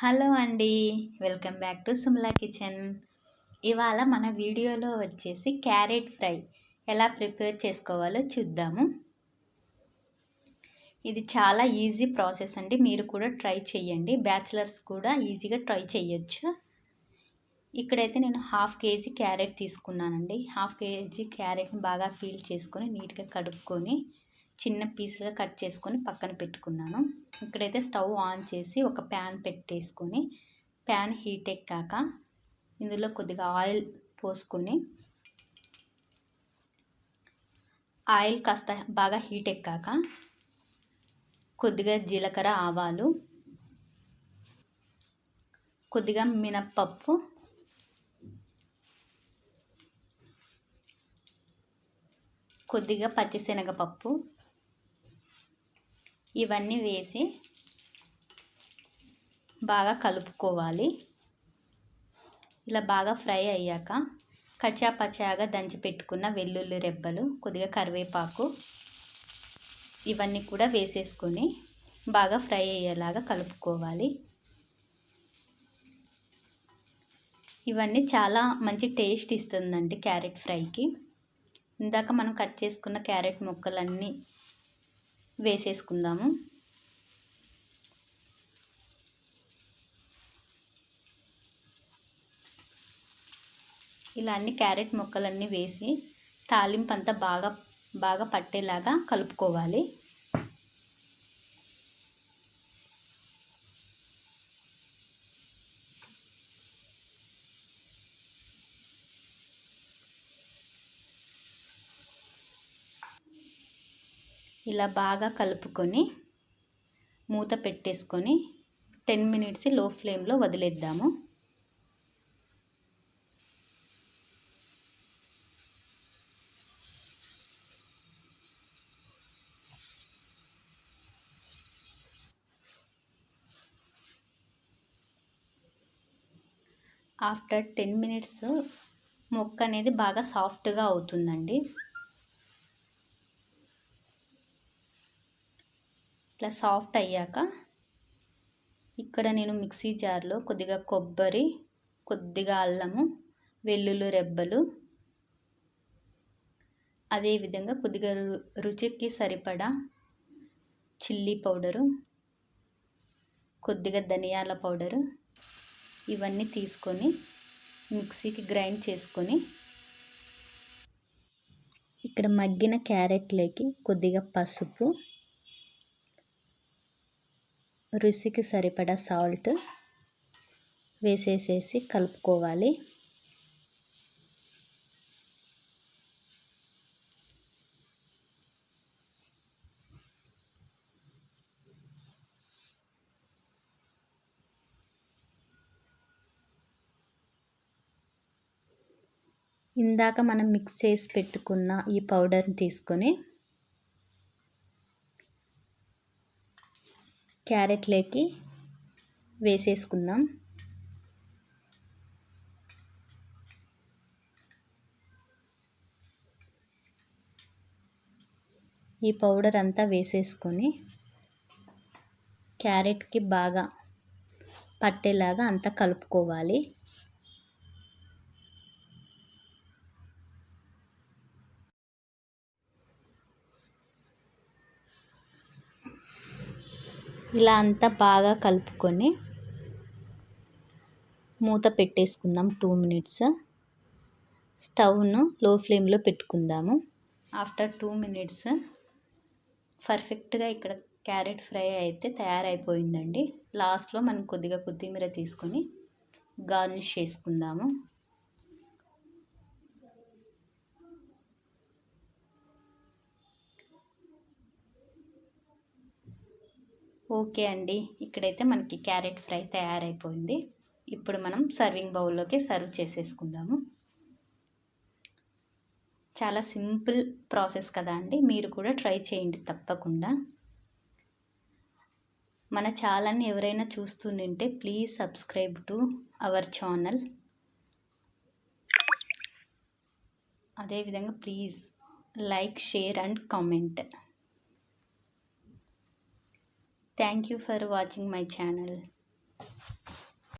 Hello అండి. Welcome back to Sumala kitchen. ఇవాళ మన వీడియోలో వచ్చేసి క్యారెట్ ఫ్రై ఎలా ప్రిపేర్ చేసుకోవాలో చూద్దాము. ఇది చాలా ఈజీ ప్రాసెస్ అండి. మీరు కూడా ట్రై చేయండి. బ్యాచిలర్స్ కూడా ఈజీగా ట్రై చేయొచ్చు. ఇక్కడైతే నేను హాఫ్ కేజీ క్యారెట్ తీసుకున్నానండి. హాఫ్ కేజీ క్యారెట్ని బాగా పీల్ చేసుకొని నీట్గా కడుక్కొని చిన్న పీసులుగా కట్ చేసుకొని పక్కన పెట్టుకున్నాను. ఇక్కడైతే స్టవ్ ఆన్ చేసి ఒక ప్యాన్ పెట్టేసుకొని ప్యాన్ హీట్ ఎక్కాక ఇందులో కొద్దిగా ఆయిల్ పోసుకొని ఆయిల్ కాస్త బాగా హీట్ ఎక్కాక కొద్దిగా జీలకర్ర, ఆవాలు, కొద్దిగా మినప్పప్పు, కొద్దిగా పచ్చిశనగపప్పు ఇవన్నీ వేసి బాగా కలుపుకోవాలి. ఇలా బాగా ఫ్రై అయ్యాక కచ్చా పచ్చాగా దంచి పెట్టుకున్న వెల్లుల్లి రెబ్బలు, కొద్దిగా కరివేపాకు ఇవన్నీ కూడా వేసేసుకొని బాగా ఫ్రై అయ్యేలాగా కలుపుకోవాలి. ఇవన్నీ చాలా మంచి టేస్ట్ ఇస్తుందండి క్యారెట్ ఫ్రైకి. ఇందాక మనం కట్ చేసుకున్న క్యారెట్ ముక్కలన్నీ వేసేసుకుందాము. ఇలా అన్ని క్యారెట్ ముక్కలన్నీ వేసి తాలింపు అంతా బాగా పట్టేలాగా కలుపుకోవాలి. ఇలా బాగా కలుపుకొని మూత పెట్టేసుకొని 10 మినిట్స్ లో ఫ్లేమ్లో వదిలేద్దాము. ఆఫ్టర్ 10 మినిట్స్ ముక్క అనేది బాగా సాఫ్ట్గా అవుతుందండి. ఇట్లా సాఫ్ట్ అయ్యాక ఇక్కడ నేను మిక్సీ జార్లో కొద్దిగా కొబ్బరి, కొద్దిగా అల్లము, వెల్లుల్లి రెబ్బలు, అదేవిధంగా కొద్దిగా రుచికి సరిపడా చిల్లీ పౌడరు, కొద్దిగా ధనియాల పౌడరు ఇవన్నీ తీసుకొని మిక్సీకి గ్రైండ్ చేసుకొని ఇక్కడ మగ్గిన క్యారెట్లోకి కొద్దిగా పసుపు, రుచికి సరిపడా సాల్ట్ వేసేసేసి కలుపుకోవాలి. ఇందాక మనం మిక్స్ చేసి పెట్టుకున్న ఈ పౌడర్ని తీసుకొని క్యారెట్లోకి వేసేసుకుందాం. ఈ పౌడర్ అంతా వేసేసుకొని క్యారెట్కి బాగా పట్టేలాగా అంతా కలుపుకోవాలి. ఇలా అంతా బాగా కలుపుకొని మూత పెట్టేసుకుందాం. 2 మినిట్స్ స్టవ్ను లో ఫ్లేమ్లో పెట్టుకుందాము. ఆఫ్టర్ 2 మినిట్స్ పర్ఫెక్ట్గా ఇక్కడ క్యారెట్ ఫ్రై అయితే తయారైపోయిందండి. లాస్ట్లో మనం కొద్దిగా కొత్తిమీర తీసుకొని గార్నిష్ చేసుకుందాము. ఓకే అండి, ఇక్కడైతే మనకి క్యారెట్ ఫ్రై తయారైపోయింది. ఇప్పుడు మనం సర్వింగ్ బౌల్లోకి సర్వ్ చేసేసుకుందాము. చాలా సింపుల్ ప్రాసెస్ కదా అండి. మీరు కూడా ట్రై చేయండి తప్పకుండా. మన ఛానల్ని ఎవరైనా చూస్తుంటే please subscribe to our channel. అదేవిధంగా please like, share and comment. Thank you for watching my channel.